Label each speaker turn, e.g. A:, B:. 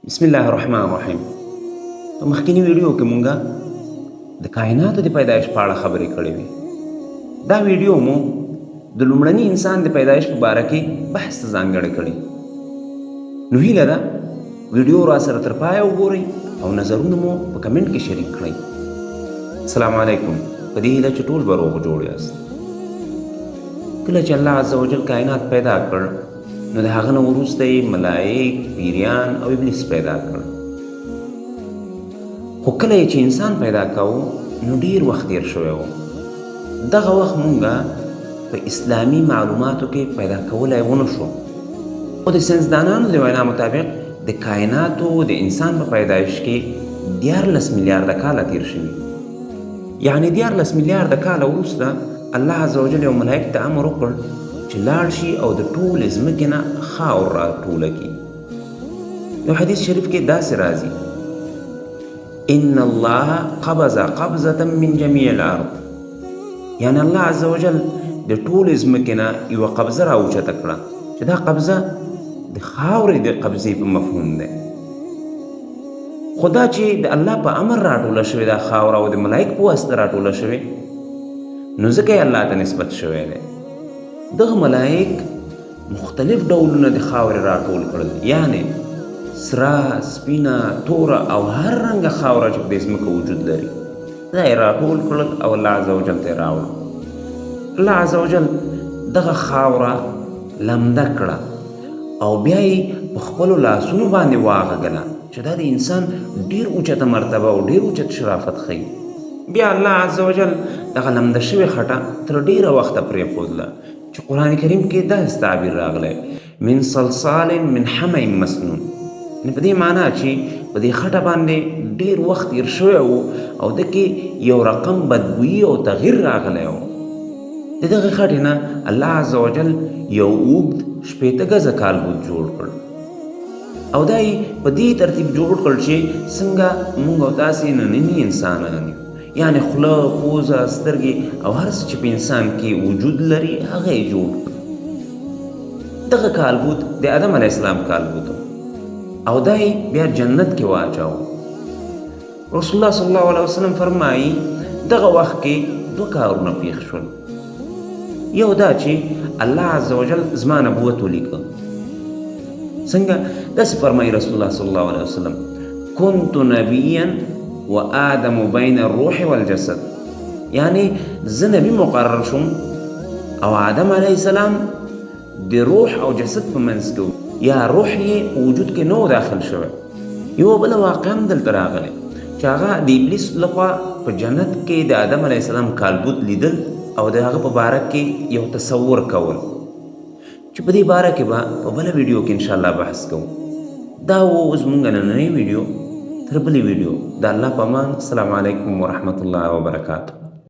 A: بسم الله الرحمن الرحیم. په مخکینی ویډیو کې مونږه د کائناتو د پیدایش په اړه خبرې کړې وې. دا ویډیو مو د لومړني انسان د پیدایش په باره کې بحث ته ځانګړې کړې. نو هیله ده ویډیو را سره تر پایه وګورئ او نظرونه مو په کمنټ کې شریک کړئ. السلام علیکم. په دې هیله چې ټول به روغ جوړ یاست. کله چې الله عز وجل کائنات پیدا کړ نو د هغه نه وروسته یې ملائک، پیریان او ابلیس پیدا کړ. خو کله چې انسان پیدا کوو نو ډیر وخت تیر شوی و. دغه وخت مونږه په اسلامي معلوماتو کې پیدا کولی ونه شو. خو د ساینسدانانو د وینا مطابق د کائناتو د انسان په پیدایش کې 14 میلیارده کاله تیر شوي. یعنی 14 میلیارده کاله وروسته الله عز وجل یو ملائک ته امر وکړ چې لاړ شي او د ټولې ځمکې نه خاور راټوله کړي. یو حدیث شریف کې داسې راځي: ان الله قبض قبضة من جميع الارض. یعنی الله عز وجل د ټولې ځمکې نه یوه قبضه راوچته کړه چې دا قبضه د خاورې د قبضې په مفهوم دی. خو دا چې د الله په امر راټوله شوې دا خاوره او د ملائک په واسطه راټوله شوې نو ځکه یې الله ته نسبت شوی دی. دغه ملائک مختلف ډولونه د خاورې راټول کړل، یعنی سره، سپینه، توره او هر رنګه خاوره چې په دې ځمکه وجود لري دا یې راټول کړل او الله عز وجل ته یې راوړل. الله عز وجل دغه خاوره لمده کړه او بیا یې په خپلو لاسونو باندې واغږله چې دا د انسان ډیر اوچته مرتبه او ډیر اوچت شرافت ښیي. بیا الله عز وجل دغه لمده شوې خټه تر ډیره وخته پرېښودله چې قرآن کریم کې داسې تعبیر راغلی: من صلصال من حمی مسنون. یعنې په دې معنا چې په دې خټه باندې ډیر وخت تیر شوی و او د کې یو رقم بدبویي او تغییر راغلی و. د دغې خټې نه الله عز وجل یو اوږد 80 ګزه کالبد جوړ کړ او دا یې په دې ترتیب جوړ کړ چې څنګه موږ او تاسې ننني انسانان یو، یعنی خوله، پوزه، سترګې او هر څه چې په انسان کې وجود لري هغه یې جوړ کړ. دغه کالبد د آدم علیه السلام کالبد او دا یې بیا جنت کې واچاوه. رسول الله صلی الله علیه وسلم فرمایي دغه وخت کې 2 کارونه پیښ شول. یو دا چې الله عز وجل زما نبوت ولیکه. څنګه؟ داسې فرمایي رسول الله صلی الله علیه وسلم: كنت نبیا و آدم بین الروح والجسد. یعنی زه نبی مقرر شوم او آدم علیه السلام د روح او جسد په منځ کې یا روح یې وجود کې نو داخل شوی. یوه بله واقعه هم دلته راغلی چې هغه د ابلیس لخوا په جنت کې د آدم علیه السلام کالبد لیدل او د هغه په باره کې یو تصور کول چې په دې باره کې به په بله ویډیو کې انشاءالله بحث کوو. دا و زموږ نننۍ ویډیو. تر بلې ویډیو د الله په امان. السلام علیکم ورحمة الله وبرکاته.